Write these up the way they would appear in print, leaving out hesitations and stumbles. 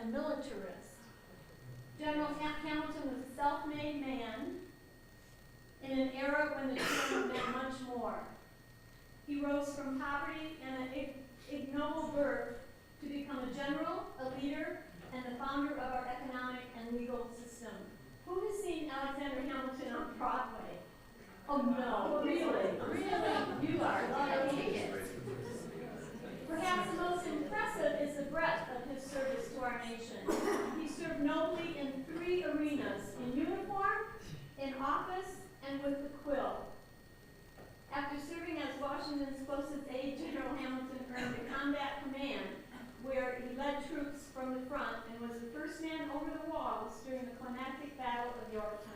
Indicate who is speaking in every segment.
Speaker 1: and militarist. General Hamilton was a self-made man in an era when the term meant much more. He rose from poverty and an ignoble birth to become a general, a leader, and the founder of our economic and legal system. Who has seen Alexander Hamilton on Broadway? Oh no, really? You are lucky. Perhaps the most impressive is the breadth of his service to our nation. He served nobly in 3 arenas: in uniform, in office, and with the quill. After serving as Washington's closest aide, General Hamilton earned a combat command where he led troops from the front and was the first man over the walls during the climactic Battle of Yorktown.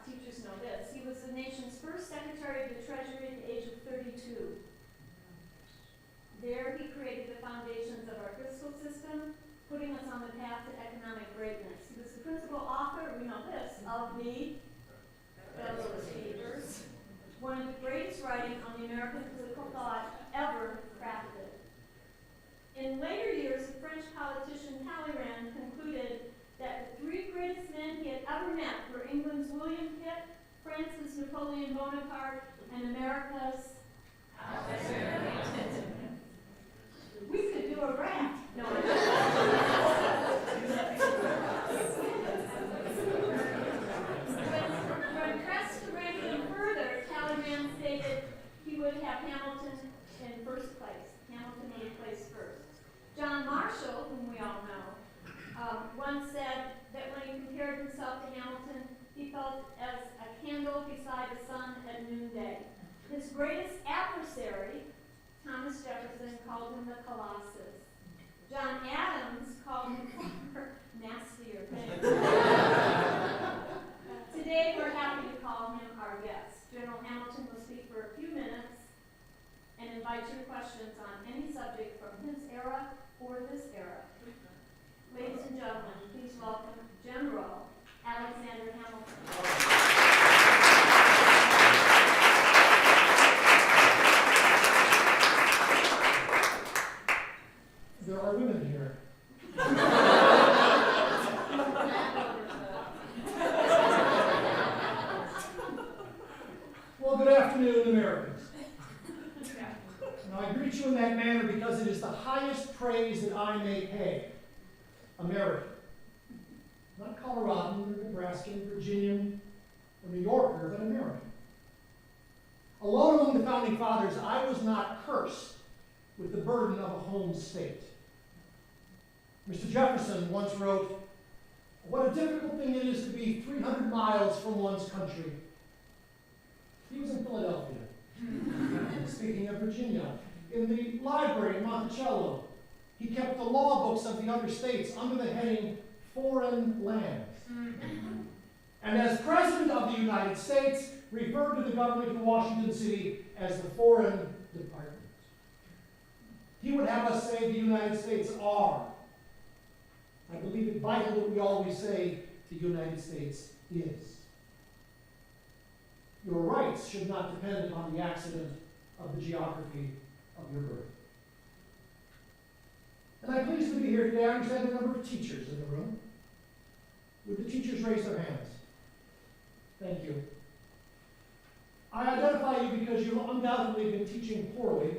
Speaker 1: Teachers know this. He was the nation's first Secretary of the Treasury at the age of 32. There, he created the foundations of our fiscal system, putting us on the path to economic greatness. He was the principal author, we know this, of the Federalist Papers, one of the greatest writing on the American political thought ever crafted. In later years, the French politician Talleyrand concluded that the 3 greatest men he had ever met were England's William Pitt, France's Napoleon Bonaparte, and America's Alexander Hamilton. We could do a rap. No, when pressed to rank him further, Talleyrand stated he would have Hamilton in first place. Hamilton would be placed first. John Marshall, whom we all know, once said that when he compared himself to Hamilton, he felt as a candle beside the sun at noonday. His greatest adversary, Thomas Jefferson, called him the Colossus. John Adams called him nastier things. Today, we're happy to call him our guest. General Hamilton will speak for a few minutes and invite your questions on any subject from his era or this era. Ladies and gentlemen, please welcome General Alexander Hamilton.
Speaker 2: There are women here. Well, good afternoon, Americans. Now, I greet you in that manner because it is the highest praise that I may pay. American. Not Coloradan, or Nebraskan, Virginian, or New Yorker, but American. Alone among the founding fathers, I was not cursed with the burden of a home state. Mr. Jefferson once wrote, "What a difficult thing it is to be 300 miles from one's country." He was in Philadelphia. Speaking of Virginia, in the library in Monticello, he kept the law books of the other states under the heading Foreign Lands. And as President of the United States, referred to the government in Washington City as the Foreign Department. He would have us say the United States are. I believe it vital that we always say the United States is. Your rights should not depend upon the accident of the geography of your birth. And I'm pleased to be here today. I understand a number of teachers in the room. Would the teachers raise their hands? Thank you. I identify you because you've undoubtedly been teaching poorly.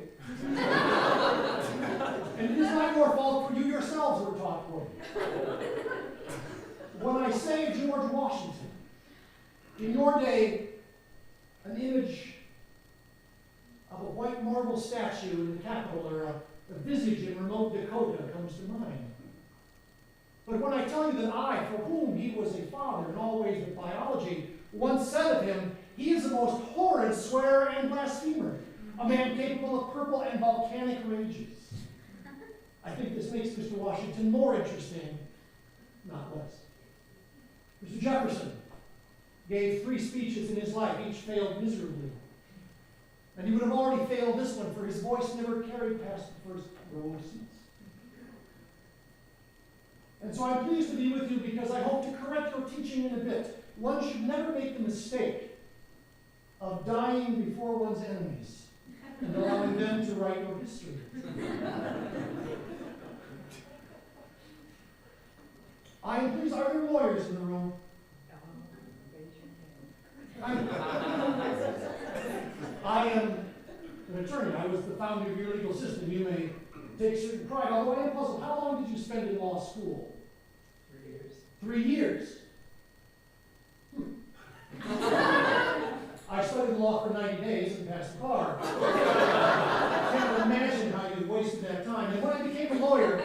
Speaker 2: And it is not your fault, for you yourselves were taught poorly. When I say George Washington, in your day, an image of a white marble statue in the Capitol or a visage in remote Dakota comes to mind. But when I tell you that I, for whom he was a father in all ways of biology, once said of him, he is the most horrid swearer and blasphemer, a man capable of purple and volcanic rages. I think this makes Mr. Washington more interesting, not less. Mr. Jefferson gave 3 speeches in his life, each failed miserably. And he would have already failed this one, for his voice never carried past the first row of seats. And so I'm pleased to be with you because I hope to correct your teaching in a bit. One should never make the mistake of dying before one's enemies and allowing them to write your history. I am pleased, are there lawyers in the room? I am an attorney. I was the founder of your legal system. You may take certain pride, although I am puzzled. How long did you spend in law school?
Speaker 3: 3 years.
Speaker 2: 3 years. I studied law for 90 days and passed the bar. I can't imagine how you wasted that time. And when I became a lawyer,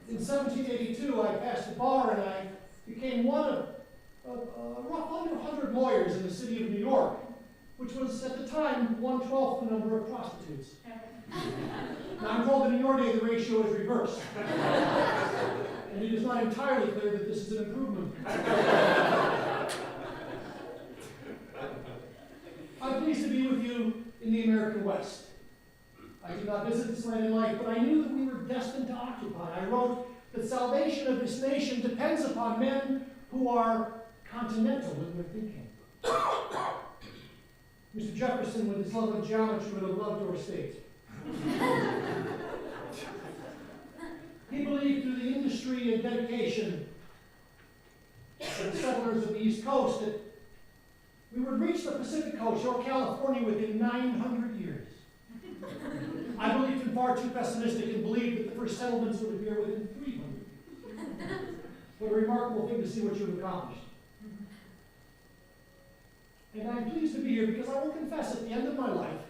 Speaker 2: in 1782, I passed the bar and I became one of roughly under 100 lawyers in the city of New York, which was at the time 1/12 the number of prostitutes. Now I'm told that in your day the ratio is reversed. And it is not entirely clear that this is an improvement. I'm pleased to be with you in the American West. I did not visit this land in life, but I knew that we were destined to occupy. I wrote that salvation of this nation depends upon men who are continental in their thinking. Mr. Jefferson, with his love of geometry, would have loved your state. He believed through the industry and dedication of the settlers of the East Coast that we would reach the Pacific Coast or California within 900 years. I believed him far too pessimistic and believed that the first settlements would appear within 300 years. What a remarkable thing to see what you've accomplished. And I'm pleased to be here because I will confess at the end of my life,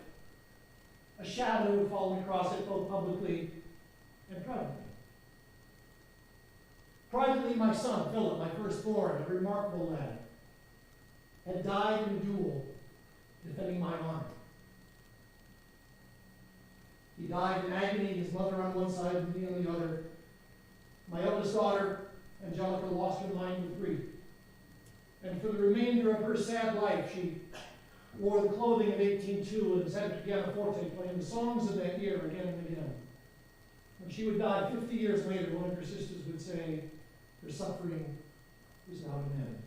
Speaker 2: a shadow would fall across it both publicly and privately. Privately, my son, Philip, my firstborn, a remarkable lad, had died in a duel defending my honor. He died in agony, his mother on one side and me on the other. My eldest daughter, Angelica, lost her mind with grief. And for the remainder of her sad life, she wore the clothing of 1802 and sang pianoforte, playing the songs of that year again and again. When she would die 50 years later, one of her sisters would say, her suffering is now at an end.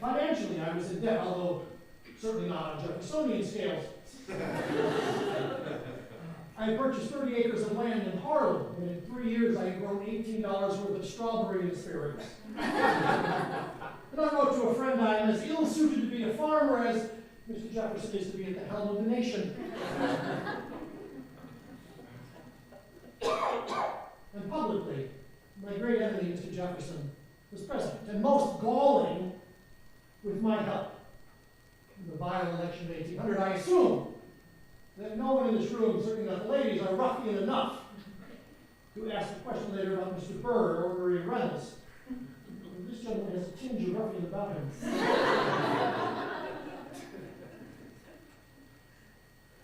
Speaker 2: Financially, I was in debt, although certainly not on Jeffersonian scales. I had purchased 30 acres of land in Harlem, and in 3 years I had grown $18 worth of strawberry and asparagus. And I wrote to a friend, I am as ill-suited to be a farmer as Mr. Jefferson is to be at the helm of the nation. And publicly, my great enemy, Mr. Jefferson, was president, and most galling with my help. In the vile election of 1800, I assume that no one in this room, certainly not the ladies, are ruffian enough to ask a question later about Mr. Burr or Maria Reynolds. This gentleman has a tinge of ruffian about him.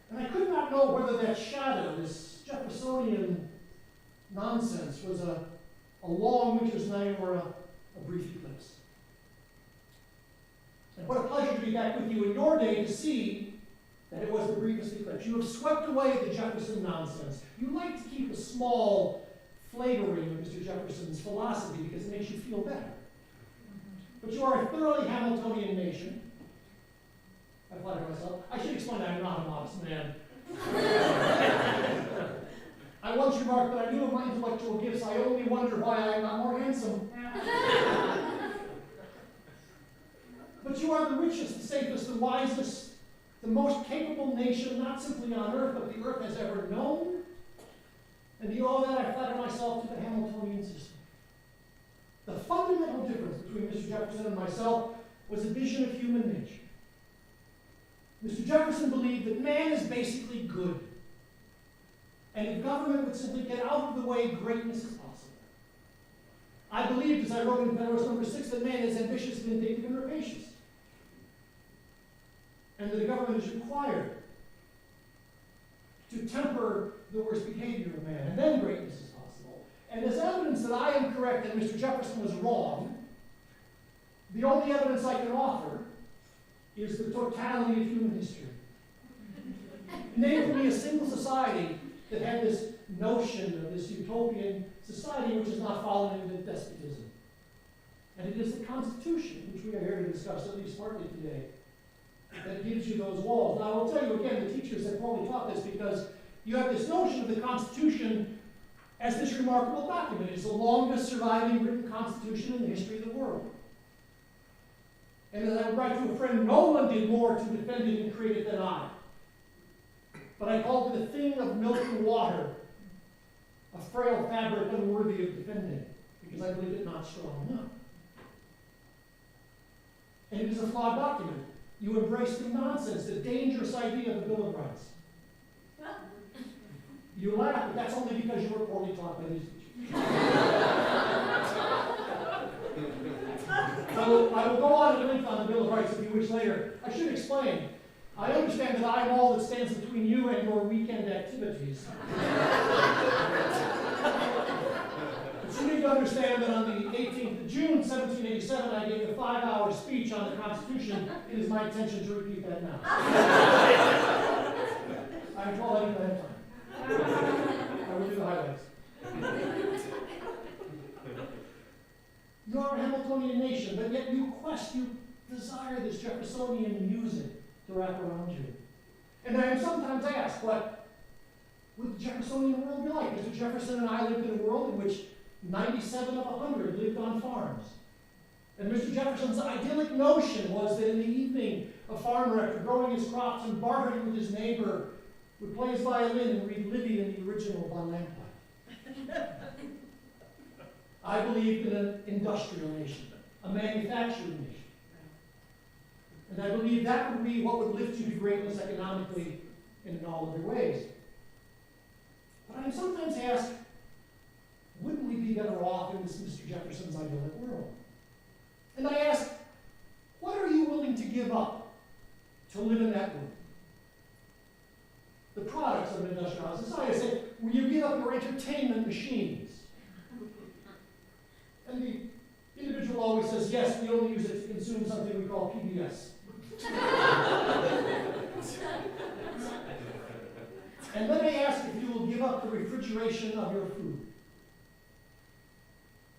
Speaker 2: And I could not know whether that shadow, this Jeffersonian nonsense, was a long winter's night or a brief eclipse. And what a pleasure to be back with you in your day to see that it was the briefest eclipse. You have swept away the Jefferson nonsense. You like to keep a small flavoring of Mr. Jefferson's philosophy because it makes you feel better. But you are a thoroughly Hamiltonian nation. I flatter myself. I should explain I'm not a modest man. I once remarked that I knew of my intellectual gifts. I only wonder why I am not more handsome. But you are the richest, the safest, the wisest, the most capable nation, not simply on earth, but the earth has ever known. And you owe that, I flatter myself, to the Hamiltonian system. The fundamental difference between Mr. Jefferson and myself was a vision of human nature. Mr. Jefferson believed that man is basically good. And if government would simply get out of the way, greatness is possible. I believed, as I wrote in Federalist number 6, that man is ambitious, vindictive, and rapacious. And that the government is required to temper the worst behavior of man, and then greatness is possible. And as evidence that I am correct and Mr. Jefferson was wrong, the only evidence I can offer is the totality of human history. Name to me a single society that had this notion of this utopian society which has not fallen into despotism. And it is the Constitution, which we are here to discuss at least partly today, that gives you those walls. Now, I will tell you again, the teachers have probably taught this because you have this notion of the Constitution as this remarkable document is the longest surviving written constitution in the history of the world. And as I would write to a friend, no one did more to defend it and create it than I. But I called it a thing of milk and water, a frail fabric unworthy of defending, because I believe it not strong enough. And it is a flawed document. You embrace the nonsense, the dangerous idea of the Bill of Rights. You laugh, but that's only because you were poorly taught by these teachers. I will go on at length on the Bill of Rights if you wish later. I should explain. I understand that I am all that stands between you and your weekend activities. But you need to understand that on the 18th of June, 1787, I gave a 5-hour speech on the Constitution. It is my intention to repeat that now. I'm told I didn't have time. I will do the highlights. You are a Hamiltonian nation, but yet you desire this Jeffersonian music to wrap around you. And I am sometimes asked, what would the Jeffersonian world be like? Mr. Jefferson and I lived in a world in which 97 of 100 lived on farms. And Mr. Jefferson's idyllic notion was that in the evening, a farmer, after growing his crops and bartering with his neighbor, would play his violin and read Livy in the original Von Lamplight. I believed in an industrial nation, a manufacturing nation. And I believe that would be what would lift you to greatness economically and in all other ways. But I'm sometimes asked, wouldn't we be better off in this Mr. Jefferson's idyllic world? And I ask, what are you willing to give up to live in that world? The products of an industrial society. I say, will you give up your entertainment machines? And the individual always says, yes, we only use it to consume something we call PBS. And then I ask if you will give up the refrigeration of your food.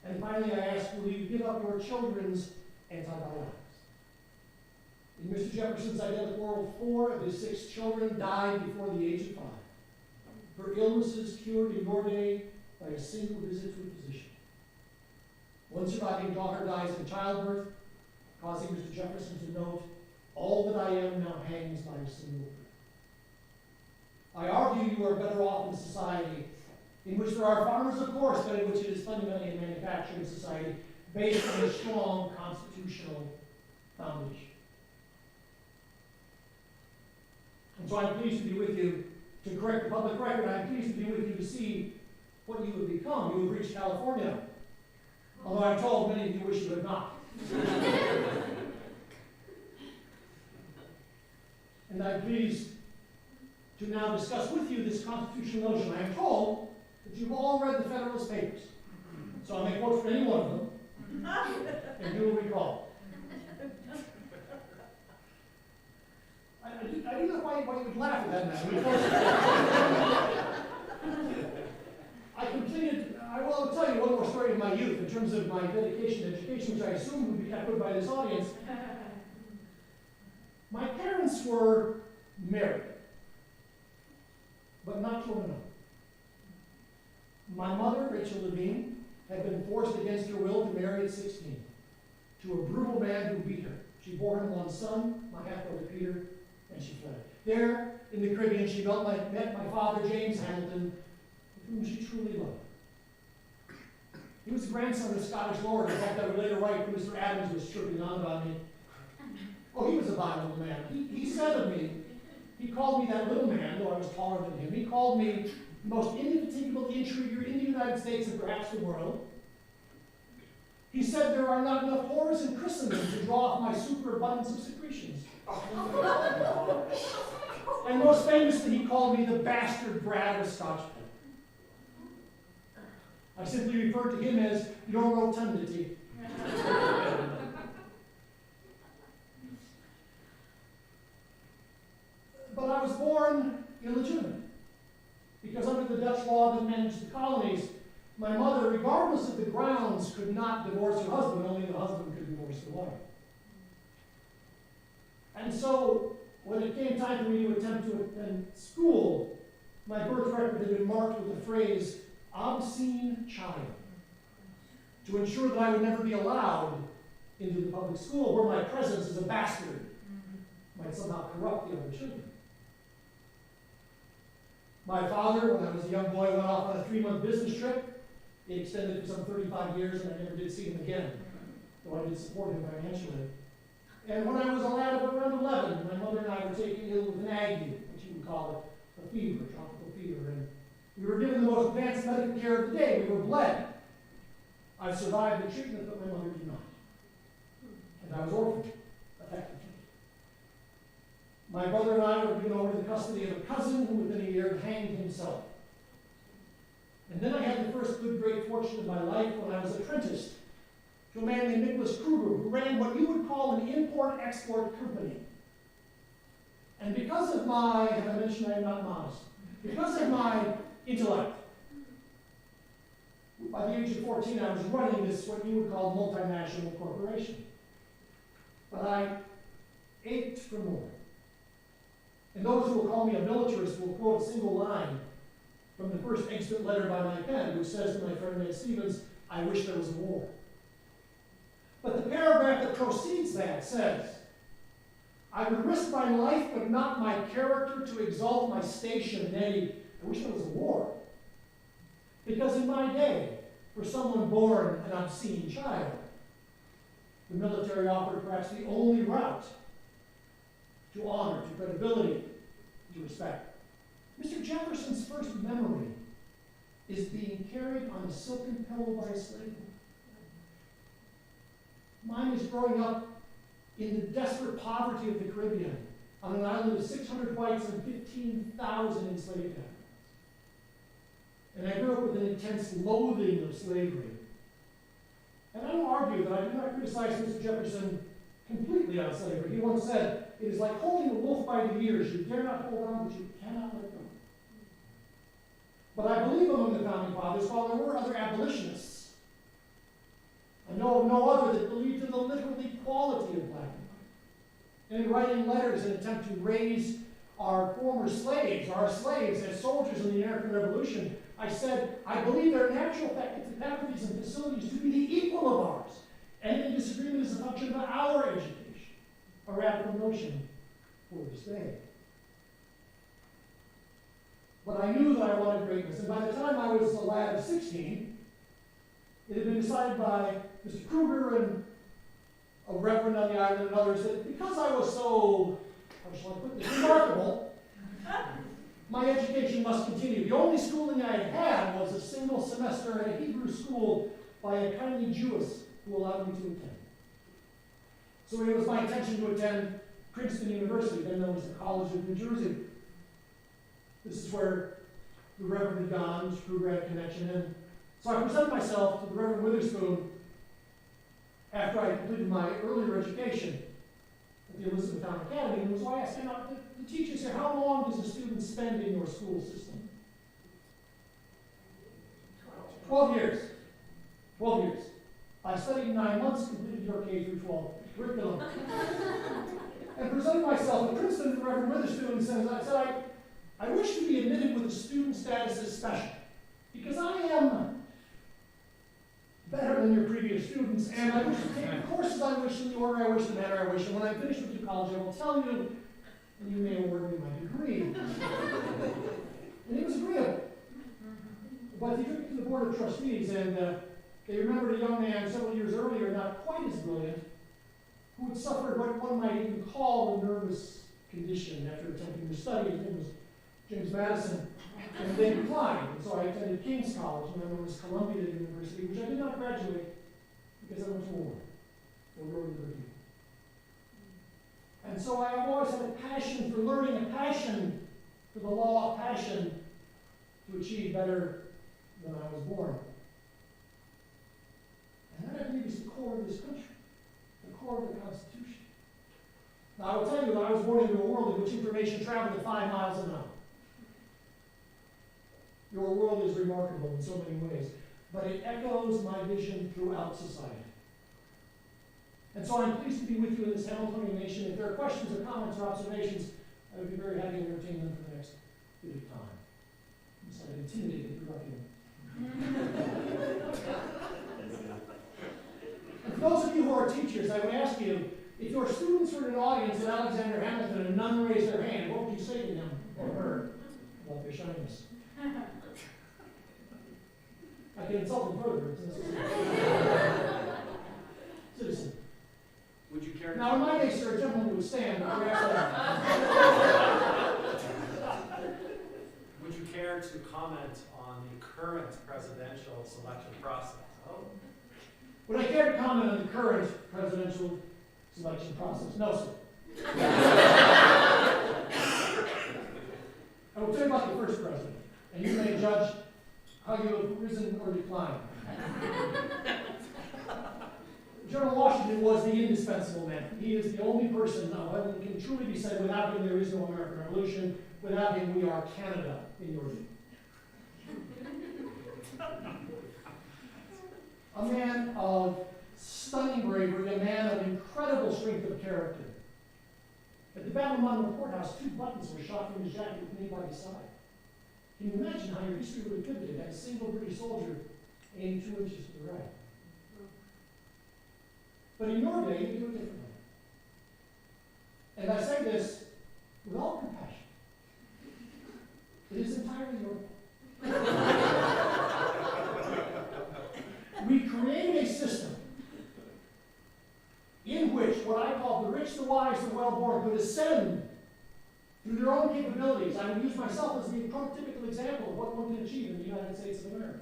Speaker 2: And finally I ask, will you give up your children's antibiotics? In Mr. Jefferson's idyllic world, 4 of his 6 children died before the age of 5. For illnesses cured in your day by a single visit to a physician. One surviving daughter dies in childbirth, causing Mr. Jefferson to note, all that I am now hangs by a single thread. I argue you are better off in a society in which there are farmers, of course, but in which it is fundamentally a manufacturing society based on a strong constitutional foundation. And so I'm pleased to be with you to correct the public record. I'm pleased to be with you to see what you have become. You have reached California, although I'm told many of you wish you had not. And I'm pleased to now discuss with you this constitutional notion. I am told that you've all read the Federalist Papers. So I may quote from any one of them, and you will recall. I don't know why you would laugh at that now. I will tell you one more story of my youth in terms of my dedication to education, which I assume would be echoed by this audience. My parents were married, but not to one another. My mother, Rachel Levine, had been forced against her will to marry at 16 to a brutal man who beat her. She bore him one son, my half-brother Peter, and she fled. There, in the Caribbean, she met my father, James Hamilton, with whom she truly loved. He was the grandson of a Scottish lord. In fact, I would later write when Mr. Adams was chirping on about me. Oh, he was a violent man. He said of me, he called me that little man, though I was taller than him. He called me the most indefatigable intriguer in the United States and perhaps the world. He said there are not enough whores in Christendom to draw off my superabundance of secretions. And most famously, he called me the bastard brat of a Scotch pen. I simply referred to him as your rotundity. But I was born illegitimate, because under the Dutch law that managed the colonies, my mother, regardless of the grounds, could not divorce her husband. Only the husband could divorce the wife. And so, when it came time for me to attempt to attend school, my birth record had been marked with the phrase, obscene child, to ensure that I would never be allowed into the public school where my presence as a bastard might somehow corrupt the other children. My father, when I was a young boy, went off on a 3-month business trip. It extended for some 35 years, and I never did see him again, though I did support him financially. And when I was a lad of around 11, my mother and I were taken ill with an ague, which you would call it, a fever, tropical fever. And we were given the most advanced medical care of the day. We were bled. I survived the treatment, but my mother did not. And I was orphaned, effectively. My brother and I were given over to the custody of a cousin who within a year hanged himself. And then I had the first good great fortune of my life when I was apprenticed to a man named Nicholas Kruger, who ran what you would call an import-export company. And because of my, as I mentioned, I am not modest, because of my intellect, by the age of 14, I was running this, what you would call, multinational corporation. But I ached for more. And those who will call me a militarist will quote a single line from the first exit letter by my pen, which says to my friend Ned Stevens, "I wish there was a war." But the paragraph that precedes that says, "I would risk my life, but not my character, to exalt my station." Nay, I wish there was a war. Because in my day, for someone born an obscene child, the military offered perhaps the only route to honor, to credibility, to respect. Mr. Jefferson's first memory is being carried on a silken pillow by a slave woman. Mine is growing up in the desperate poverty of the Caribbean, on an island of 600 whites and 15,000 enslaved Africans. And I grew up with an intense loathing of slavery. And I don't argue that I do not criticize Mr. Jefferson completely on slavery. He once said, "It is like holding a wolf by the ears. You dare not hold on, but you cannot let go." But I believe among the founding fathers, while there were other abolitionists, I know of no other that believed in the literal equality of black and white. And in writing letters in an attempt to raise our former slaves, our slaves as soldiers in the American Revolution, I said, I believe their natural faculties and facilities to be the equal of ours. And any disagreement is a function of our education, a radical notion for this day. But I knew that I wanted greatness, and by the time I was a lad of 16, it had been decided by Mr. Kruger and a reverend on the island and others that because I was so, how shall I put this, remarkable, my education must continue. The only schooling I had was a single semester at a Hebrew school by a kindly Jewess who allowed me to attend. So it was my intention to attend Princeton University, then known as the College of New Jersey. This is where the Reverend had gone, Mr. Kruger had a connection, and so I presented myself to the Reverend Witherspoon after I completed my earlier education at the Elizabethtown Academy, and so I asked him, the teachers here, how long does a student spend in your school system? 12 years. 12 years. I studied 9 months, completed your K through 12 curriculum. And presented myself at Princeton to the Reverend Witherspoon and said, I wish to be admitted with a student status as special, because I am better than your previous students, and I wish to take the courses I wish, in the order I wish, the manner I wish, and when I finish with you college, I will tell you, and you may award me my degree. And he was agreeable. But he took it to the Board of Trustees, and they remembered a young man several years earlier, not quite as brilliant, who had suffered what one might even call a nervous condition after attempting to study. His name was James Madison, and they declined. And so I attended King's College, and then was Columbia University, which I did not graduate because I went to war, or War Liberty. And so I have always had a passion for learning, a passion for the law, a passion to achieve better than I was born. And that, I believe, is the core of this country, the core of the Constitution. Now, I will tell you that I was born into a world in which information traveled at 5 miles an hour. Your world is remarkable in so many ways, but it echoes my vision throughout society. And so I'm pleased to be with you in this Hamiltonian nation. If there are questions or comments or observations, I would be very happy to entertain them for the next bit of time. I'm sorry, intimidated, you're ruffian. And for those of you who are teachers, I would ask you, if your students were in an audience with Alexander Hamilton and none raised their hand, what would you say to him or her about their shyness? I can insult them further. It's necessary. Citizen.
Speaker 3: Would you care to
Speaker 2: Now, in my day, sir, a gentleman would stand. But
Speaker 3: Would you care to comment on the current presidential selection process? Oh.
Speaker 2: would I care to comment on the current presidential selection process? No, sir. I will tell you about the first president, and you may judge how you have risen or declined. General Washington was the indispensable man. He is the only person now that can truly be said, without him there is no American Revolution. Without him we are Canada in your view. A man of stunning bravery, a man of incredible strength of character. At the Battle of Monmouth Courthouse, 2 buttons were shot from his jacket with me by his side. Can you imagine how your history would have pivoted had a single British soldier aimed 2 inches to the right? But in your day, you do it differently. And I say this with all compassion. It is entirely your fault. We created a system in which what I call the rich, the wise, the well-born could ascend through their own capabilities. I would use myself as the prototypical example of what one can achieve in the United States of America.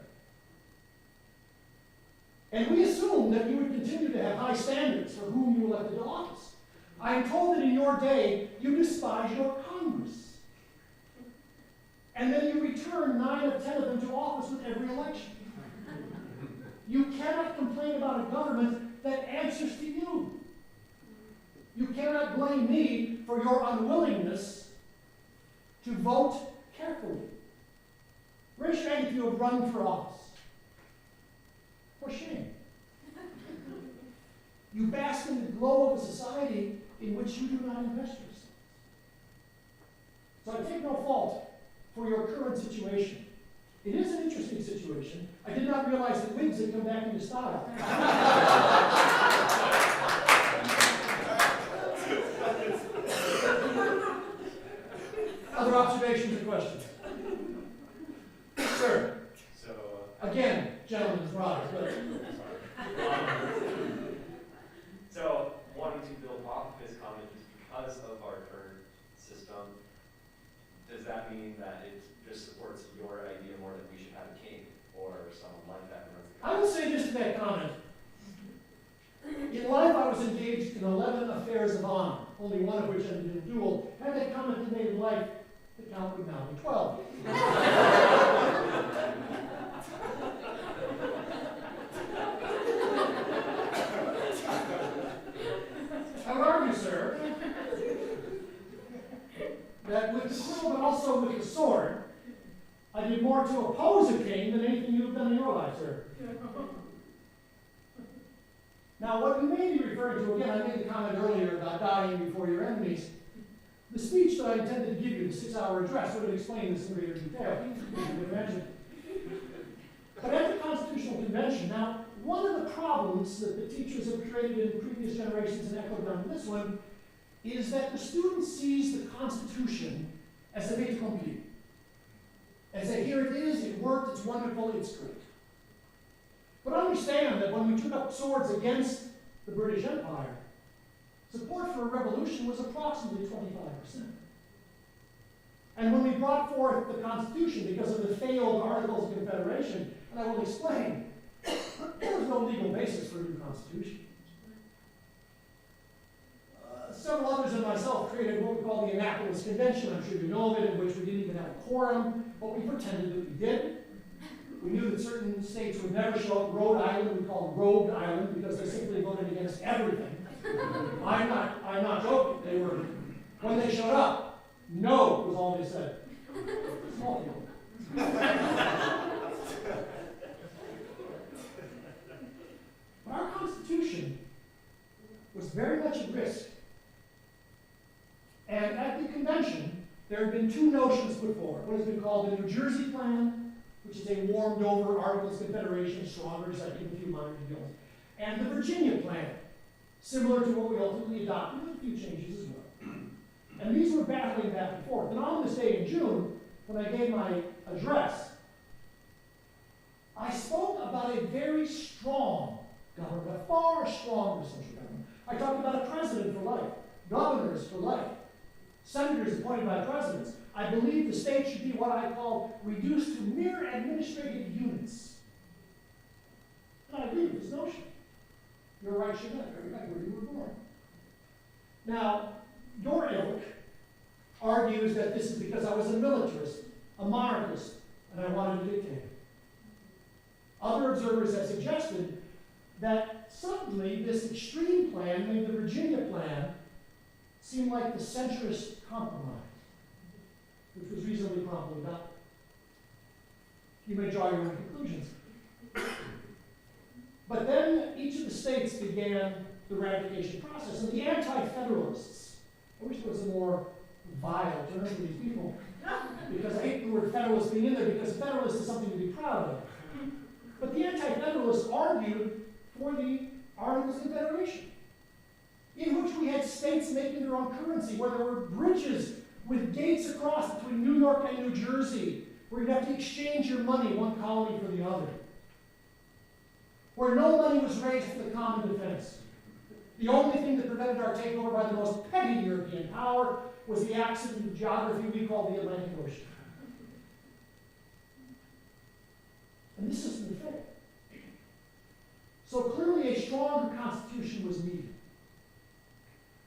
Speaker 2: And we assumed that you would continue to have high standards for whom you elected to office. I am told that in your day, you despise your Congress. And then you return 9 of 10 of them to office with every election. You cannot complain about a government that answers to you. You cannot blame me for your unwillingness to vote carefully. Raise your hand if you have run for office. For shame. You bask in the glow of a society in which you do not invest yourself. So I take no fault for your current situation. It is an interesting situation. I did not realize that wigs had come back into style. Other observations or questions? Sir. Again, gentlemen's rise.
Speaker 4: So, wanting to build off of his comment just because of our current system, does that mean that it just supports your idea more that we should have a king or someone like that who runs the
Speaker 2: I will say this to that comment. In life, I was engaged in 11 affairs of honor, only one of which ended in a duel. Had that comment been made in life, the count would now be 12. I would argue, sir, that with the quill but also with the sword, I did more to oppose a king than anything you have done in your life, sir. Now, what you may be referring to, again, I made the comment earlier about dying before your enemies. The speech that I intended to give you, the 6-hour address, would have explained this in greater detail, you can imagine. But at the Constitutional Convention, now, one of the problems that the teachers have created in previous generations and echoed down to this one is that the student sees the Constitution as a fait accompli. As a, here it is, it worked, it's wonderful, it's great. But understand that when we took up swords against the British Empire, support for a revolution was approximately 25%. And when we brought forth the Constitution because of the failed Articles of Confederation, and I will explain, there was no legal basis for a new Constitution. Several others and myself created what we call the Annapolis Convention. I'm sure you know of it, in which we didn't even have a quorum, but we pretended that we did. We knew that certain states would never show up. Rhode Island we called Rogue Island because they simply voted against everything. I'm not joking. They were, when they showed up, no was all they said. Small deal. But our Constitution was very much at risk. And at the convention, there had been 2 notions put forward. What has been called the New Jersey Plan, which is a warmed over Articles of Confederation, stronger, just like a few minor details, and the Virginia Plan, similar to what we ultimately adopted with a few changes as well. And these were battling back and forth. And on this day in June, when I gave my address, I spoke about a very strong government, a far stronger central government. I talked about a president for life, governors for life, senators appointed by presidents. I believe the state should be what I call reduced to mere administrative units. And I agree with this notion. You're right, Jeanette, very right, where you were born. Now, your ilk argues that this is because I was a militarist, a monarchist, and I wanted a dictator. Other observers have suggested that suddenly this extreme plan made the Virginia plan seem like the centrist compromise, which was reasonably promptly adopted. You may draw your own conclusions. But then each of the states began the ratification process, and the anti-federalists, I wish there was a more vile term for these people, because I hate the word federalist being in there, because federalist is something to be proud of. But the anti-federalists argued for the Articles of Confederation, in which we had states making their own currency, where there were bridges with gates across between New York and New Jersey, where you'd have to exchange your money, one colony for the other, where no money was raised for the common defense. The only thing that prevented our takeover by the most petty European power was the accident of geography we call the Atlantic Ocean. And this is the thing. So clearly a stronger constitution was needed.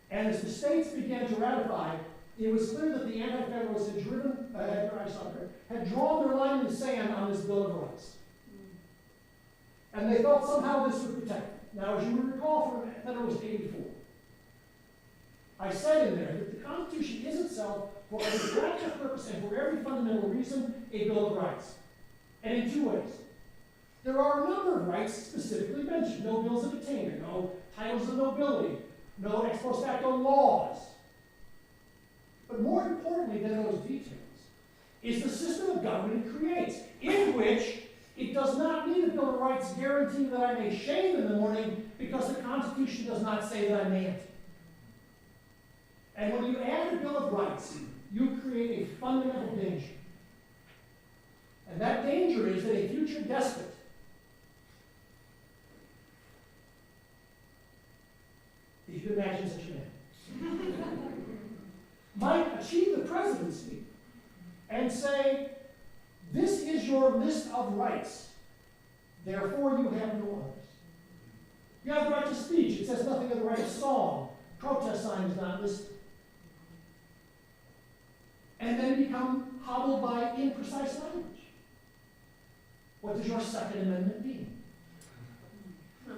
Speaker 2: And as the states began to ratify, it was clear that the anti-federalists had drawn their line in the sand on this Bill of Rights. And they thought somehow this would protect them. Now, as you will recall from Federalist 84, I said in there that the Constitution is itself, for every practical purpose and for every fundamental reason, a Bill of Rights. And in two ways. There are a number of rights specifically mentioned. No bills of attainder, no titles of nobility, no ex post facto laws. But more importantly than those details is the system of government it creates, in which it does not need a Bill of Rights guaranteeing that I may shave in the morning because the Constitution does not say that I mayn't. And when you add a Bill of Rights, you create a fundamental danger. And that danger is that a future despot if you can imagine such a man, might achieve the presidency and say, this is your list of rights, therefore you have no others. You have the right to speech, it says nothing of the right of song, protest sign is not listed. And then become hobbled by imprecise language. What does your Second Amendment mean?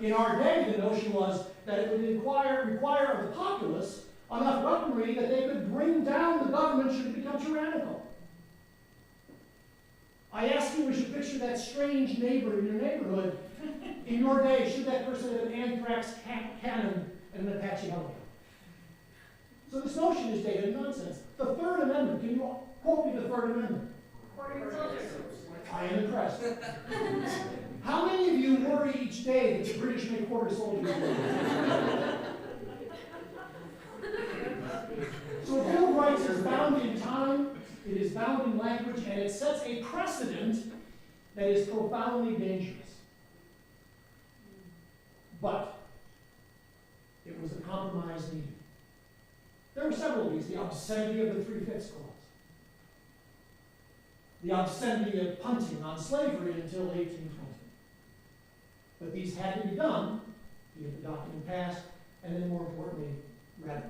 Speaker 2: In our day, the notion was that it would require of the populace enough weaponry that they could bring down the government should it become tyrannical. I ask you, as you picture that strange neighbor in your neighborhood, in your day, should that person have an anthrax cannon and an Apache helicopter? So this notion is dated nonsense. The Third Amendment, can you quote me the Third Amendment? I am impressed. How many of you worry each day that the British make quarter soldiers? So a Bill of Rights is bound in time, it is bound in language, and it sets a precedent that is profoundly dangerous. But it was a compromise needed. There were several of these. The obscenity of the 3/5 clause. The obscenity of punting on slavery until 1820. But these had to be done to get the document passed, and then more importantly, ratified.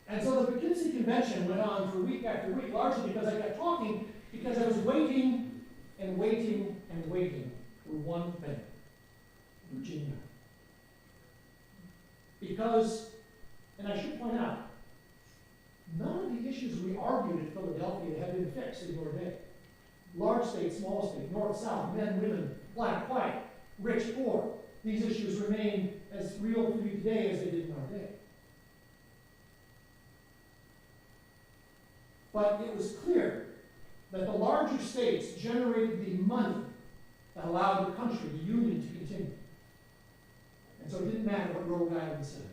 Speaker 2: And so the McKinsey Convention went on for week after week, largely because I kept talking, because I was waiting and waiting and waiting for one thing, Virginia. Because, and I should point out, none of the issues we argued at Philadelphia had been fixed in your day. Large state, small state, north, south, men, women, black, white, rich, poor. These issues remain as real for you today as they did in our day. But it was clear that the larger states generated the money that allowed the country, the Union, to continue. And so it didn't matter what Rhode Island said.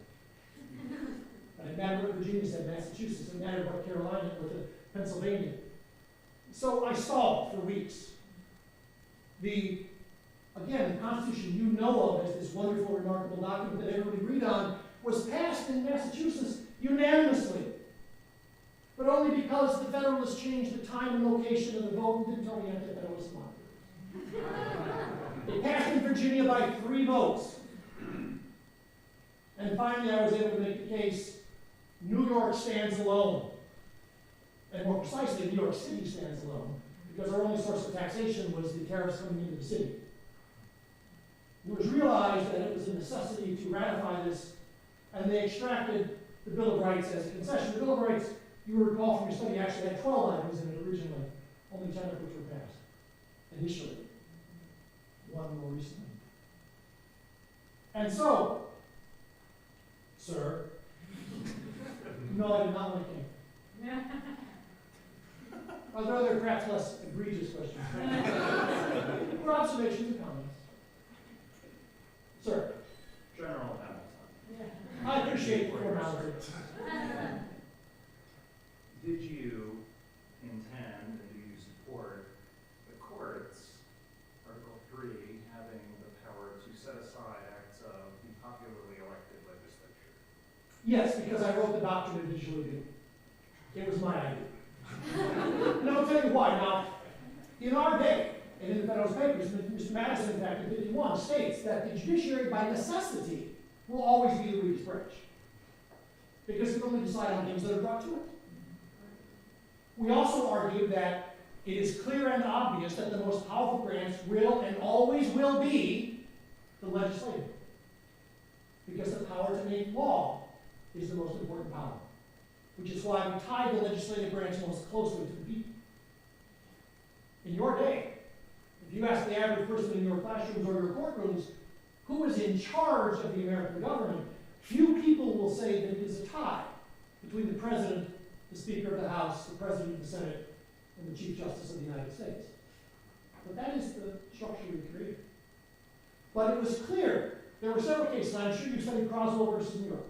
Speaker 2: And it mattered what Virginia said, Massachusetts. It mattered what Carolina, what Pennsylvania. So I stalled for weeks. Again, the Constitution you know of as this wonderful, remarkable document that everybody agreed on was passed in Massachusetts unanimously. But only because the Federalists changed the time and location of the vote and didn't tell the anti-Federalists wanted. It passed in Virginia by 3 votes. And finally, I was able to make the case, New York stands alone. And more precisely, New York City stands alone, because our only source of taxation was the tariffs coming into the city. It was realized that it was a necessity to ratify this, and they extracted the Bill of Rights as a concession. The Bill of Rights, you will recall from your study, actually had 12 items in it originally, only 10 of which were passed initially, one more recently. And so, sir, no, I did not want to king. Are there other perhaps less egregious questions? Or observations and comments? Sir.
Speaker 5: General Hamilton,
Speaker 2: I appreciate the formality.
Speaker 5: did you intend and do you support the courts, Article 3, having the power to set aside acts of the popularly elected legislature?
Speaker 2: Yes, because I wrote the doctrine of digital review. It was my idea. And I'll tell you why. Now, in our day, and in the Federalist Papers, Mr. Madison, in fact, in 51, states that the judiciary, by necessity, will always be the weakest branch. Because it can only decide on things that are brought to it. We also argue that it is clear and obvious that the most powerful branch will and always will be the legislative. Because the power to make law is the most important power. Which is why we tie the legislative branch most closely to the people. In your day, if you ask the average person in your classrooms or your courtrooms who is in charge of the American government, few people will say that it is a tie between the President, the Speaker of the House, the President of the Senate, and the Chief Justice of the United States. But that is the structure we created. But it was clear, there were several cases, I'm sure you studied Croswell versus New York.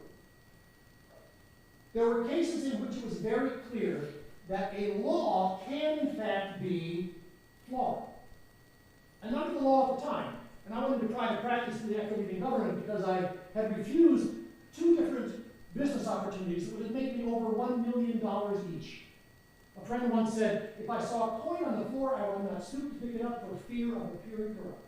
Speaker 2: There were cases in which it was very clear that a law can, in fact, be flawed. And under the law at the time, and I wanted to try to practice the equity government because I had refused 2 different business opportunities that would make me over $1 million each. A friend once said, if I saw a coin on the floor, I would not stoop to pick it up for fear of appearing corrupt.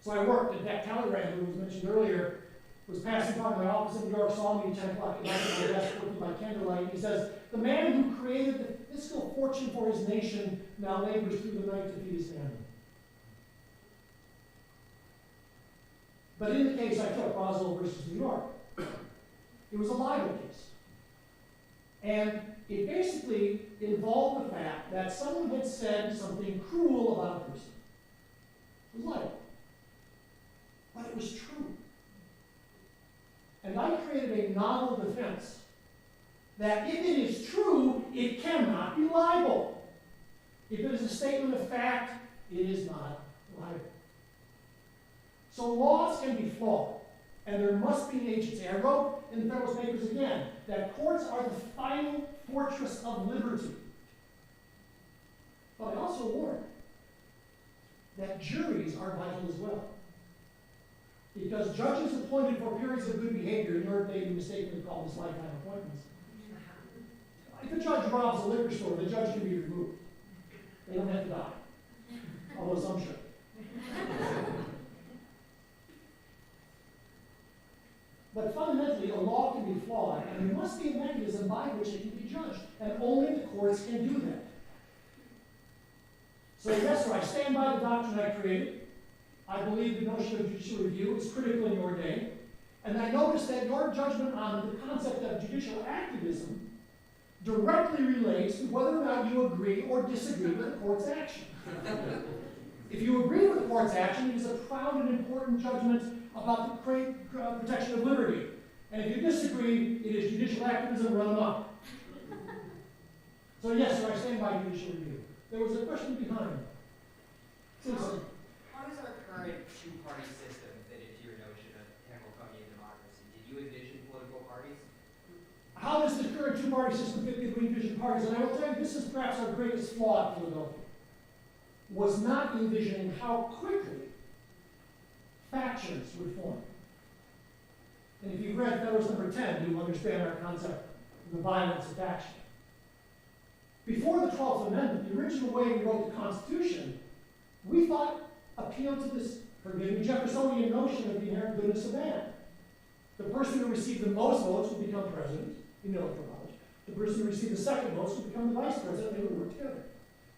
Speaker 2: So I worked, and Jack Talleyrand, who was mentioned earlier, was passing by my office in New York, saw me at 10 o'clock at night at my desk working by candlelight, and he says, the man who created the fiscal fortune for his nation now labors through the night to feed his family. But in the case I took, Roswell versus New York, it was a libel case. And it basically involved the fact that someone had said something cruel about a person. It was libel. But it was true. And I created a novel defense that if it is true, it cannot be libel. If it is a statement of fact, it is not libel. So laws can be flawed, and there must be an agency. I wrote in the Federalist Papers again that courts are the final fortress of liberty. But I also warned that juries are vital as well. Because judges appointed for periods of good behavior, in your day you mistakenly call this lifetime appointments. If a judge robs a liquor store, the judge can be removed. They don't have to die. Although some should. But fundamentally, a law can be flawed, and there must be a mechanism by which it can be judged. And only the courts can do that. So yes, sir, I stand by the doctrine I created. I believe the notion of judicial review is critical in your day. And I noticed that your judgment on the concept of judicial activism directly relates to whether or not you agree or disagree with the court's action. If you agree with the court's action, it is a proud and important judgment about the protection of liberty. And if you disagree, it is judicial activism run amok. So yes, sir, I stand by judicial review. There was a question behind. Citizen.
Speaker 6: How does our current two-party system fit into your notion of Hamiltonian democracy? Did you envision political parties?
Speaker 2: How does the current two-party system fit between envisioned parties? And I will tell you, this is perhaps our greatest flaw in Philadelphia, was not envisioning how quickly factions would form. And if you've read Federalist Number 10, you understand our concept of the violence of faction. Before the 12th Amendment, the original way we wrote the Constitution, we thought appealed to this, forgive me, Jeffersonian notion of the inherent goodness of man. The person who received the most votes would become president in the electoral college. The person who received the second most would become the vice president. They would work together.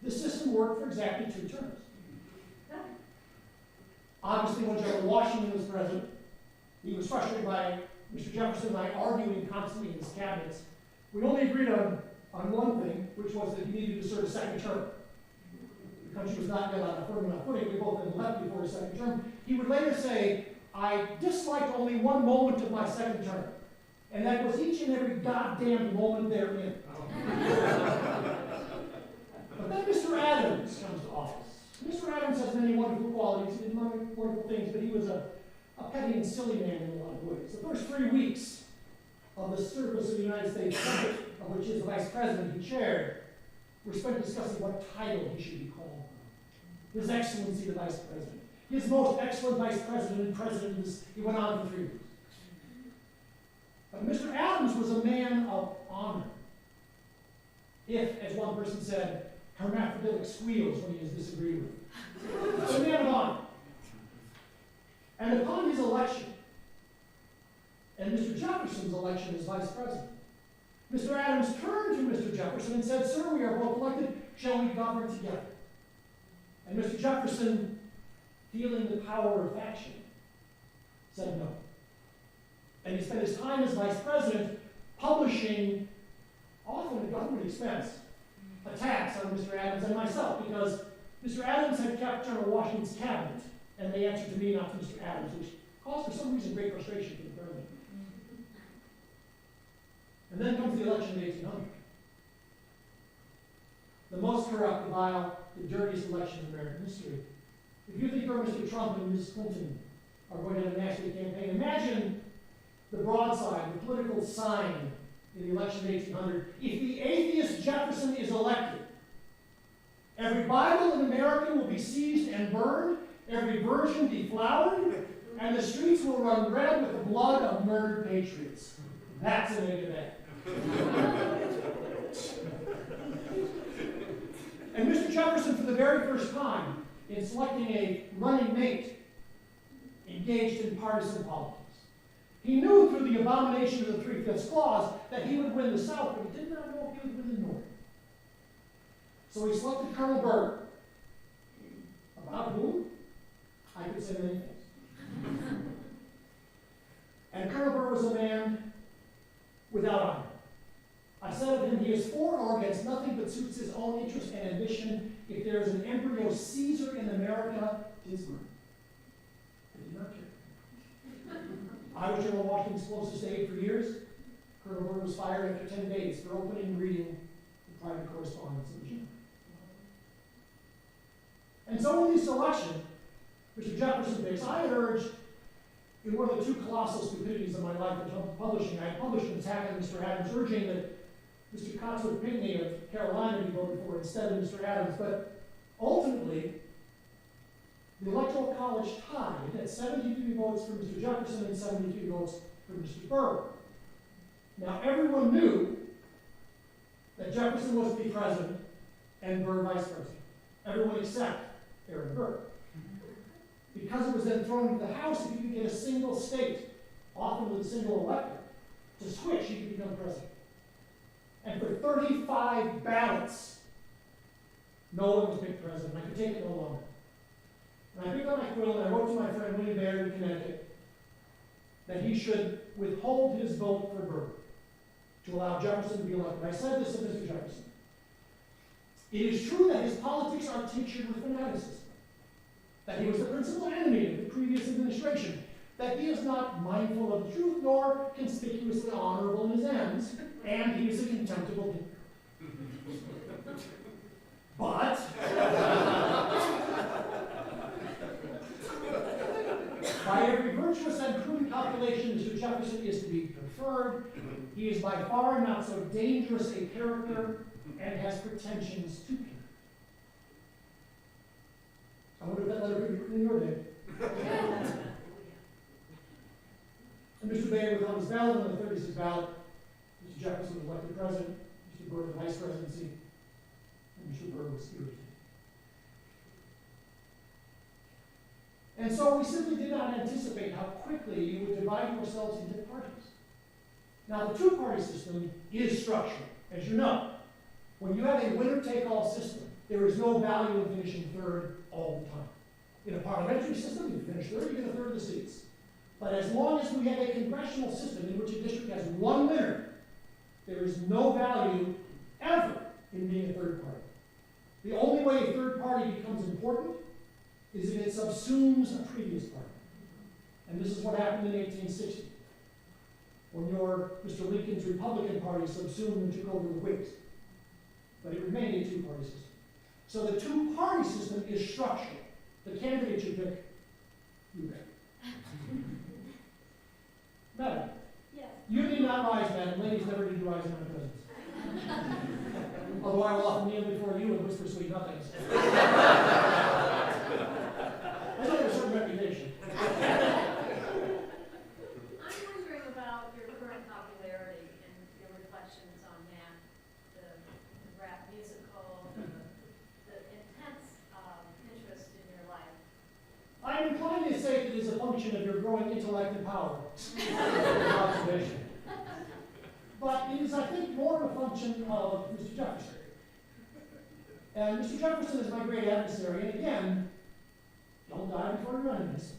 Speaker 2: The system worked for exactly 2 terms. Obviously, when General Washington was president, he was frustrated by Mr. Jefferson and I arguing constantly in his cabinets. We only agreed on one thing, which was that he needed to serve a second term. The country was not yet on a firm enough footing. We both had left before his second term. He would later say, I disliked only one moment of my second term, and that was each and every goddamn moment therein. But then Mr. Adams comes to office. Mr. Adams has many wonderful qualities. He did many wonderful things, but he was a petty and silly man in a lot of ways. The first 3 weeks of the service of the United States Senate, of which he is the vice president he chaired, were spent discussing what title he should be called. His Excellency the Vice President. His most excellent vice president and president, he went on for 3 weeks. But Mr. Adams was a man of honor. If, as one person said, hermaphroditic squeals when he is disagreed with. A man of honor. And upon his election, and Mr. Jefferson's election as vice president, Mr. Adams turned to Mr. Jefferson and said, sir, we are both elected, shall we govern together? And Mr. Jefferson, feeling the power of faction, said no. And he spent his time as vice president publishing, often at government expense, attacks on Mr. Adams and myself, because Mr. Adams had kept General Washington's cabinet, and they answered to me, not to Mr. Adams, which caused for some reason great frustration for the president. And then comes the election of 1800. The most corrupt, the vile, the dirtiest election in American history. If you think Mr. Trump and Ms. Clinton are going to have a national campaign, imagine the broadside, the political sign in the election of 1800. If the atheist Jefferson is elected, every Bible in America will be seized and burned, every virgin deflowered, and the streets will run red with the blood of murdered patriots. That's an A to that. And Mr. Jefferson, for the very first time, in selecting a running mate, engaged in partisan politics. He knew through the abomination of the 3/5 clause that he would win the South, but he did not know if he would win the North. So he selected Colonel Byrd. About whom? I could say many things. And Colonel Byrd was a man without honor. I said of him, he is for or against nothing but suits his own interest and ambition. If there is an embryo Caesar in America, it is mine. I did not care. I was General Washington's closest aide for years. Colonel Byrd was fired after 10 days for opening and reading the private correspondence of the general. And so in this election, Mr. Jefferson picks, I had urged, in one of the 2 colossal stupidities of my life in terms of publishing, I published an attack on Mr. Adams, urging that Mr. Cotswood Pinckney of Carolina be voted for instead of Mr. Adams. But ultimately, the Electoral College tied at 73 votes for Mr. Jefferson and 73 votes for Mr. Byrd. Now, everyone knew that Jefferson was to be president and Byrd vice president. Everyone except Aaron Burr. Because it was then thrown into the House, if you could get a single state, often with a single elector, to switch, you could become president. And for 35 ballots, no one was picked president. I could take it no longer. And I picked up my quill and I wrote to my friend William Baird in Connecticut that he should withhold his vote for Byrd to allow Jefferson to be elected. I said this to Mr. Jefferson. It is true that his politics are tinctured with fanaticism, that he was the principal enemy of the previous administration, that he is not mindful of the truth nor conspicuously honorable in his ends, and he is a contemptible thinker. But by every virtuous and prudent calculation, Mr. Jefferson is to be preferred. He is by far not so dangerous a character and has pretensions to character. I wonder if that letter could be written in your day. And Mr. Bayer was on his ballot on the 36th ballot. Mr. Jefferson was elected president. Mr. Burr the vice presidency. And Mr. Burr was irritated. And so we simply did not anticipate how quickly you would divide yourselves into parties. Now, the two-party system is structural, as you know. When you have a winner-take-all system, there is no value in finishing third all the time. In a parliamentary system, you finish third, you get a third of the seats. But as long as we have a congressional system in which a district has one winner, there is no value ever in being a third party. The only way a third party becomes important is if it subsumes a previous party. And this is what happened in 1860, when Mr. Lincoln's Republican Party subsumed and took over the Whigs. But it remained a two-party system. So the two-party system is structural. The candidate you pick, you pick. Madam,
Speaker 1: Yes.
Speaker 2: you need not rise, madam. Ladies never need to rise in my presence. Although I will often kneel before you and whisper sweet nothings. I know there's a certain reputation.
Speaker 1: I'm wondering about your current popularity and your reflections on that, the rap musical, the intense interest in your life.
Speaker 2: I'm inclined to say that it is a function of your growing intellect and power. Observation. But it is, I think, more of a function of Mr. Jefferson. And Mr. Jefferson is my great adversary, and again, don't die before you run this.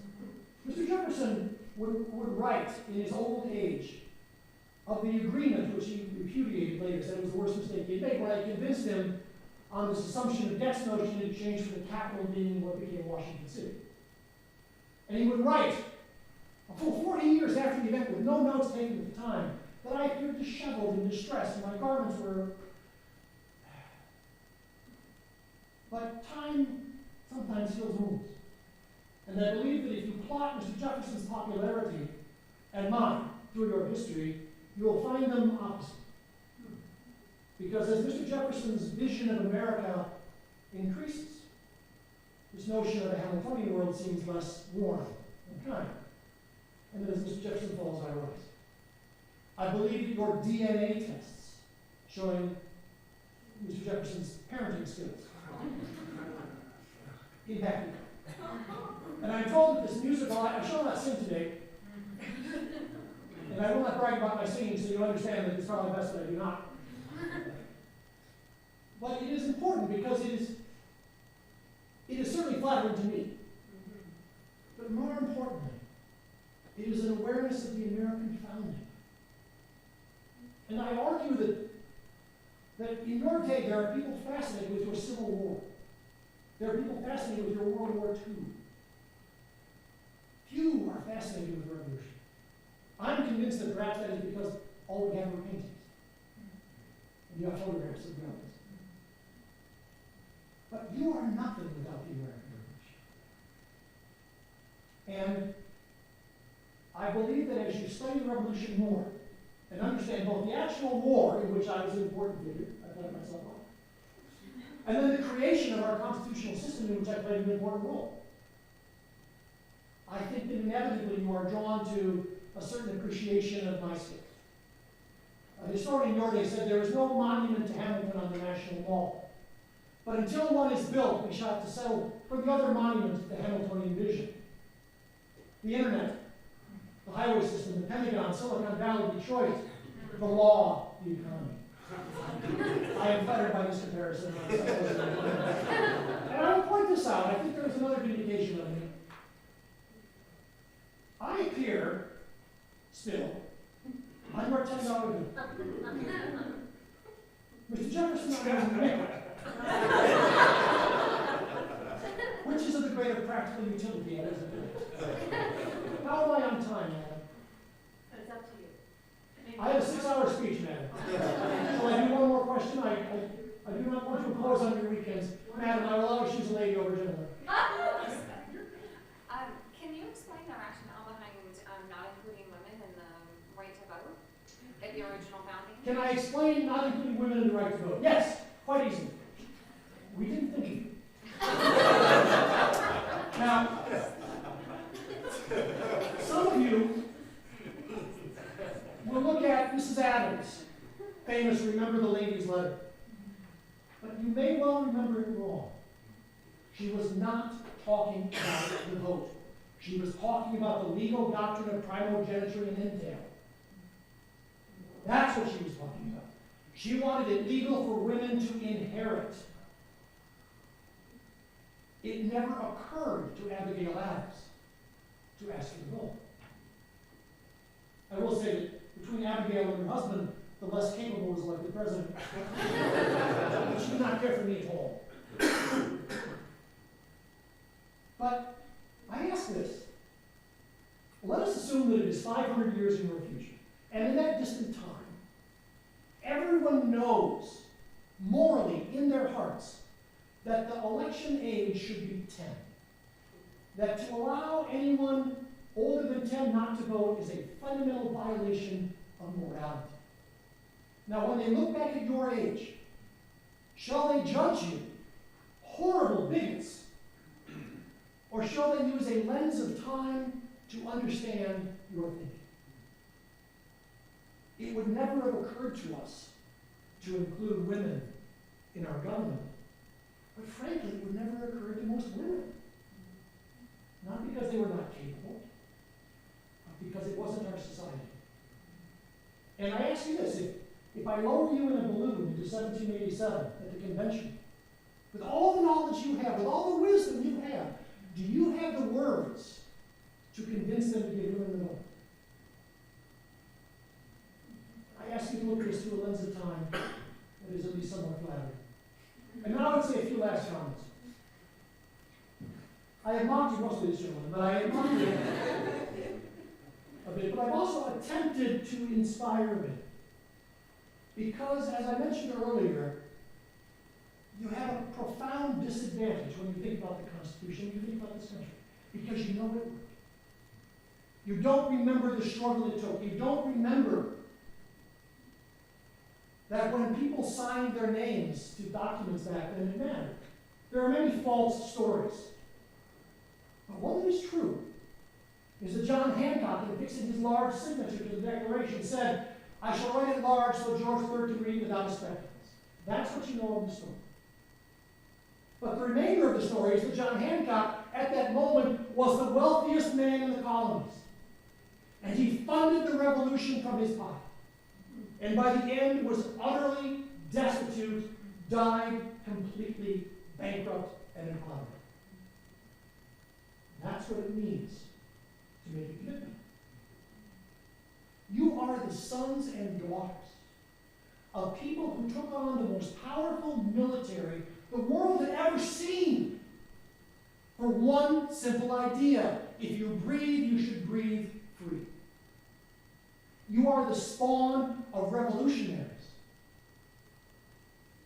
Speaker 2: Mr. Jefferson would write in his old age of the agreement which he repudiated later, said it was the worst mistake he had made, when I convinced him on this assumption of debt's notion in exchange for the capital being what became Washington City. And he would write, a full 40 years after the event with no notes taken at the time, that I appeared disheveled and distressed, and my garments were... But time sometimes heals wounds. And I believe that if you plot Mr. Jefferson's popularity and mine through your history, you will find them opposite. Because as Mr. Jefferson's vision of America increases, this notion of a Hamiltonian world seems less warm and kind. And then as Mr. Jefferson falls, I rise. I believe that your DNA tests showing Mr. Jefferson's parenting skills impacted. And I'm told that this musical, I shall not sing today, and I will not brag about my singing, so you understand that it's probably best that I do not. But it is important because it is certainly flattering to me. But more importantly, it is an awareness of the American founding. And I argue that in your day there are people fascinated with your Civil War. There are people fascinated with your World War II. Few are fascinated with the Revolution. I'm convinced that perhaps that is because all we have were paintings. And you have photographs of guns. But you are nothing without the American Revolution. And I believe that as you study the Revolution more, and understand both the actual war, in which I was an important figure, I played myself on, and then the creation of our constitutional system, in which I played an important role, I think that inevitably you are drawn to a certain appreciation of my skills. A historian in your day said there is no monument to Hamilton on the National Mall. But until one is built, we shall have to settle for the other monuments to the Hamiltonian vision. The internet, the highway system, the Pentagon, Silicon Valley, Detroit, the law, the economy. I am flattered by this comparison. And I will point this out. I think there is another vindication of me. I appear, still, on your $10 bill. Mr. Jefferson, I have a nickel. Which is of the greater practical utility, as it is. How am I on time, madam?
Speaker 1: It's up to you.
Speaker 2: I have a 6-hour speech, madam. Shall I do one more question? I impose on your weekends. Madam, I will always choose a lady over a gentleman.
Speaker 7: Can you explain the rationale behind not including women in the right to vote at the original founding?
Speaker 2: Can I explain not including women in the right to vote? Yes, quite easily. We didn't think of it. Now, some of you will look at Mrs. Adams, famous Remember the Lady's Letter. But you may well remember it wrong. She was not talking about the vote. She was talking about the legal doctrine of primogeniture and entail. That's what she was talking about. She wanted it legal for women to inherit. It never occurred to Abigail Adams to ask for the vote. I will say that between Abigail and her husband, the less capable was elected president. But she did not care for me at all. But I ask this. Let us assume that it is 500 years in your future. And in that distant time, everyone knows, morally, in their hearts, that the election age should be 10. That to allow anyone older than 10 not to vote is a fundamental violation of morality. Now, when they look back at your age, shall they judge you horrible bigots? Or shall they use a lens of time to understand your thinking? It would never have occurred to us to include women in our government. But frankly, it would never have occurred to most women. Not because they were not capable, but because it wasn't our society. And I ask you this, if I lower you in a balloon into 1787 at the convention, with all the knowledge you have, with all the wisdom you have, do you have the words to convince them to give women the vote? I ask you to look at this through a lens of time that is at least somewhat flattering. And now I would say a few last comments. I have mocked you mostly this gentleman, but I have mocked you a bit, but I've also attempted to inspire me. Because, as I mentioned earlier, you have a profound disadvantage when you think about the Constitution, when you think about this country, because you know it worked. You don't remember the struggle it took. You don't remember that when people signed their names to documents back then, it mattered. There are many false stories. But one that is true is that John Hancock, in affixing his large signature to the Declaration, said, "I shall write it large so George III can read without spectacles." That's what you know of the story. But the remainder of the story is that John Hancock, at that moment, was the wealthiest man in the colonies. And he funded the revolution from his pocket. And by the end was utterly destitute, died completely bankrupt and impoverished. That's what it means to make a commitment. You are the sons and daughters of people who took on the most powerful military the world had ever seen for one simple idea. If you breathe, you should breathe free. You are the spawn of revolutionaries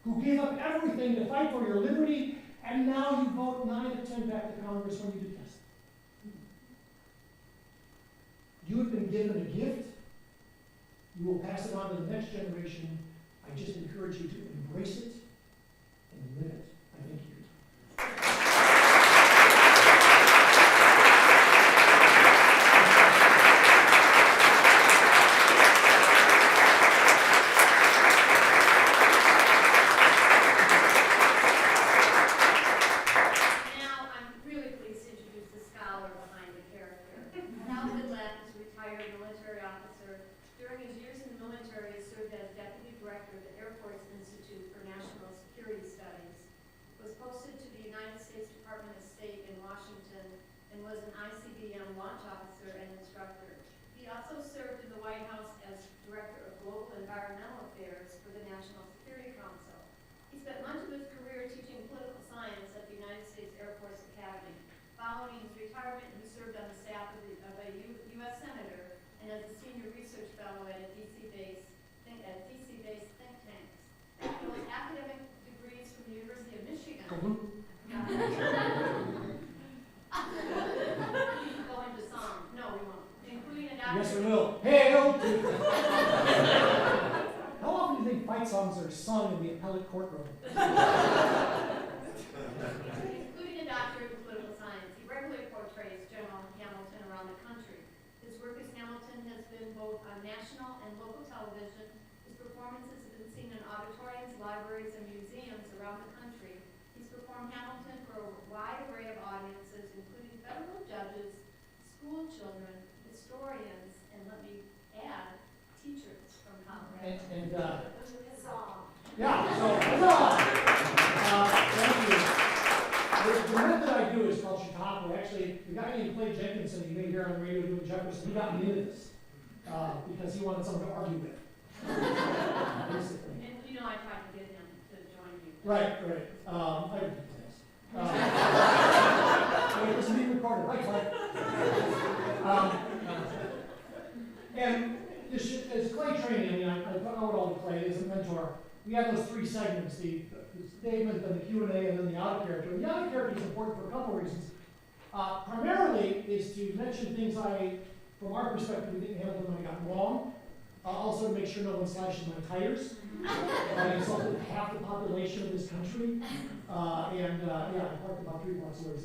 Speaker 2: who gave up everything to fight for your liberty, and now you vote 9 of 10 back to Congress when you detest it. You have been given a gift. You will pass it on to the next generation. I just encourage you to embrace it and live it. I thank you.
Speaker 1: Now, I'm really pleased to introduce the scholar behind the character. Bidlack is a retired military officer. During his years in the military, he served as deputy director of the Air Force Institute for National Security Studies, was posted to the United States Department of State in Washington, and was an ICBM launch officer and instructor. He also served in the White House as director of global environmental affairs for the National Security Council. He spent much of his career teaching political science at the United States Air Force Academy. Following his retirement, he served on the staff of a U.S. senator and as a senior research fellow at a DC-based think tanks. He holds academic degrees from the Go into song. No, we won't. Including a doctor.
Speaker 2: Yes, we will. Hail to. How often do you think fight songs are sung in the appellate courtroom?
Speaker 1: Including a doctorate in political science, he regularly portrays General Hamilton around the country. His work as Hamilton has been both on national and local television. His performances have been seen in auditoriums, libraries, and museums around the country. He's performed Hamilton for a wide array of audiences, including federal judges, school children, historians, and let me add, teachers from Colorado.
Speaker 2: Yeah, so, thank you. The method I do is called Chicago. Actually, the guy named Clay Jenkinson, you may hear on the radio doing Jefferson, he got me into this, because he wanted someone to argue with. Basically.
Speaker 1: And you know, I tried to get him to join you.
Speaker 2: Right. I would do this. Wait, this is being recorded. Right, Clay. And as Clay training, I mean, I don't know what all the Clay is, a mentor. We have those three segments, the statement, then the Q&A, and then the out of character. And the out of character is important for a couple of reasons. Primarily is to mention things from our perspective, we think Hamilton might have gotten wrong. Also to make sure no one slashes my tires. I insulted half the population of this country. I parked about 3 blocks away.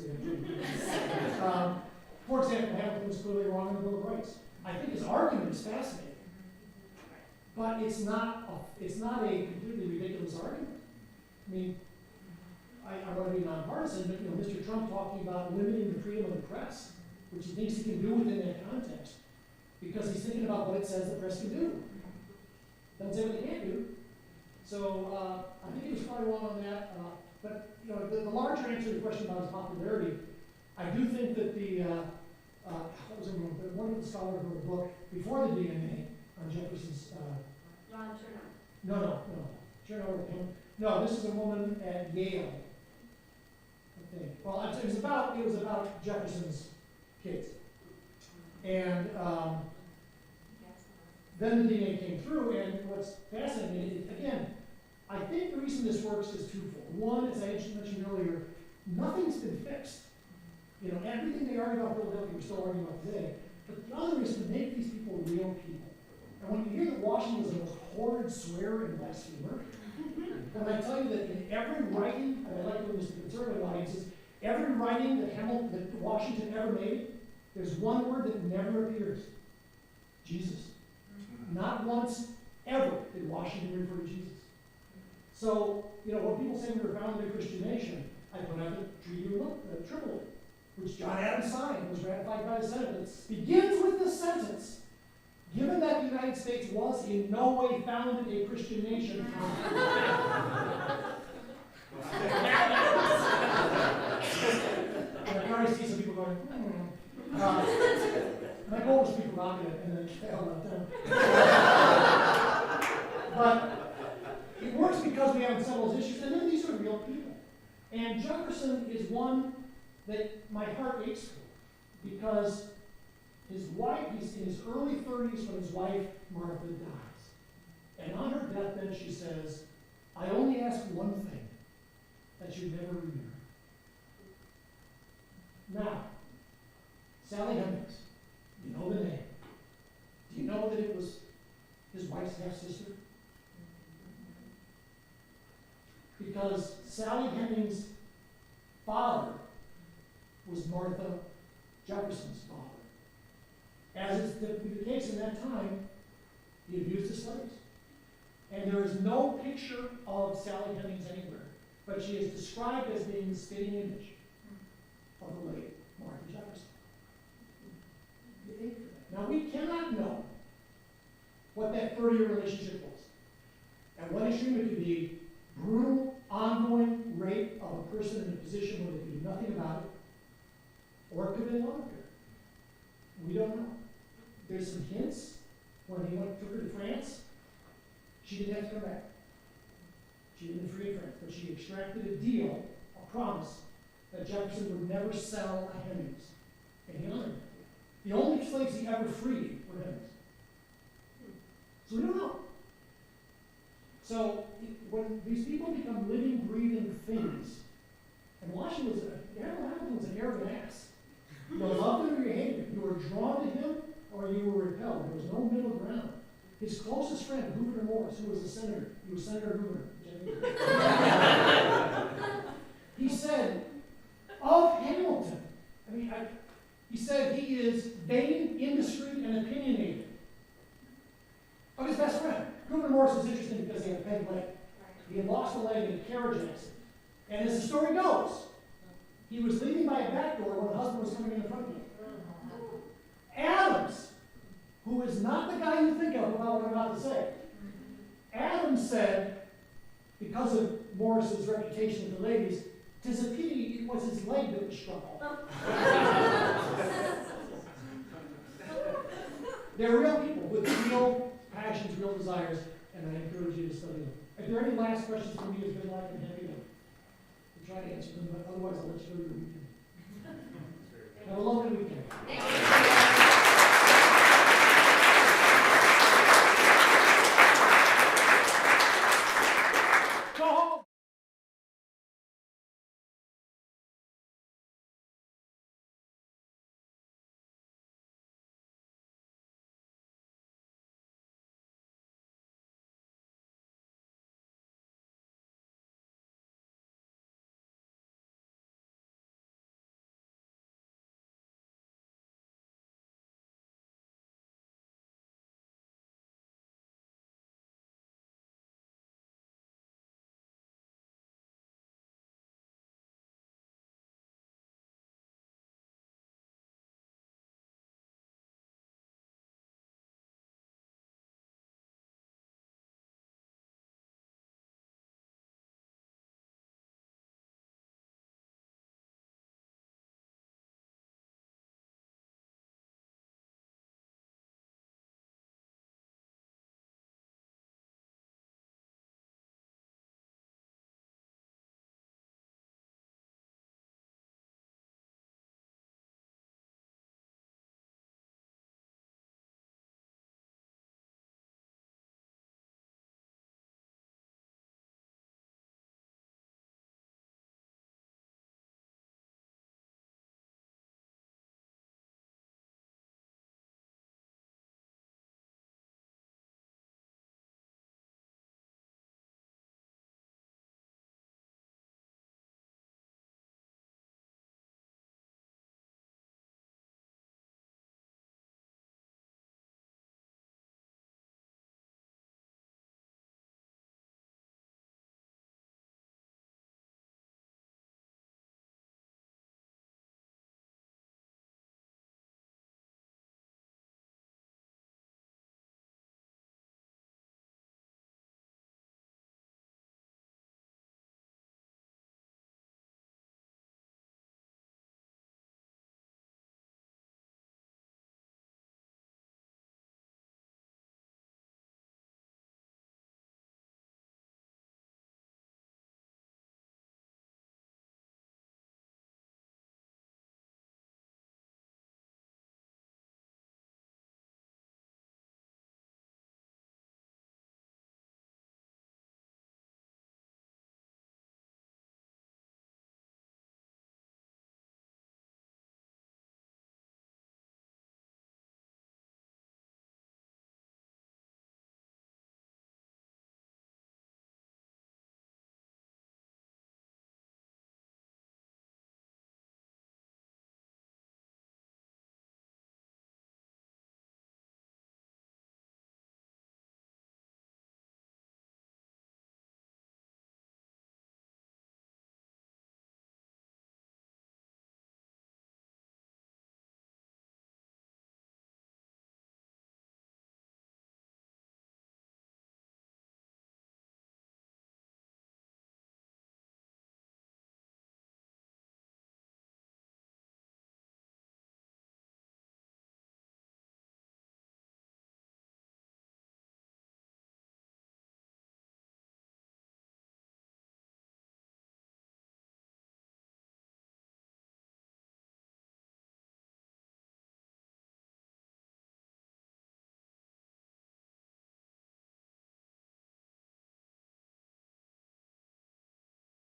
Speaker 2: For example, Hamilton was clearly wrong in the Bill of Rights. I think his argument is fascinating. But it's not a completely ridiculous argument. I mean, I want to be nonpartisan, but Mr. Trump talking about limiting the freedom of the press, which he thinks he can do within that context, because he's thinking about what it says the press can do. Doesn't say what they can't do. So I think he was probably wrong on that. But the larger answer to the question about his popularity, I do think that one of the scholars wrote a book before the DNA on Jefferson's.
Speaker 1: Ron Chernow.
Speaker 2: No. Chernow. No, this is a woman at Yale, I think. Well, it was about Jefferson's kids. And then the DNA came through, and what's fascinating is, again, I think the reason this works is twofold. One, as I mentioned earlier, nothing's been fixed. Everything they argue about Philadelphia, we're still arguing about today. But the other is to make these people real people. And when you hear that Washington was the most horrid swearer and blasphemer, and I tell you that in every writing, and I like doing this to conservative audiences, every writing that Washington ever made, there's one word that never appears: Jesus. Not once ever did Washington refer to Jesus. So, when people say we were founded a Christian nation, I put out the Treaty of Tripoli, which John Adams signed, was ratified by the Senate. It begins with this sentence: given that the United States was in no way founded a Christian nation. And I can already see some people going, my goal was to be provocative, and then it failed that time. But it works because we haven't settled those issues, and then these are real people. And Jefferson is one that my heart aches for, because his wife, he's in his early 30s when his wife, Martha, dies. And on her deathbed, she says, I only ask one thing, that you never remarry. Now, Sally Hemings, you know the name. Do you know that it was his wife's half-sister? Because Sally Hemings' father was Martha Jefferson's father. As is typically the case in that time, he abused his slaves. And there is no picture of Sally Hemings anywhere, but she is described as being the spitting image of the late Martha Jefferson. Now, we cannot know what that 30-year relationship was. At one extreme, it could be brutal, ongoing rape of a person in a position where they could do nothing about it, or it could be longer. We don't know. There's some hints. When he took her to France, she didn't have to come back. She had been free in France, but she extracted a deal, a promise, that Jefferson would never sell a Hemings. And he honored that. The only slaves he ever freed were Hemings. So we don't know. So when these people become living, breathing things, and Washington was Hamilton was an arrogant ass. You loved him or you hated him. You were drawn to him or you were repelled. There was no middle ground. His closest friend, Gouverneur Morris, who was a senator, he was Senator Gouverneur. He said of Hamilton, he said he is vain, indiscreet, and opinionated. Of his best friend. Gouverneur Morris was interesting because he had a peg leg. He had lost a leg in a carriage accident. And as the story goes, he was leaving by a back door when the husband was coming in the front door. Adams, who is not the guy you think of about what I'm about to say, Adams said, because of Morris's reputation with the ladies, 'tis a pity it was his leg that was struck off. They're real people with real passions, real desires, and I encourage you to study them. If there are any last questions for me as Bidlack, I'm happy to try to answer them, but otherwise I'll let you go to your weekend. Have a lovely weekend.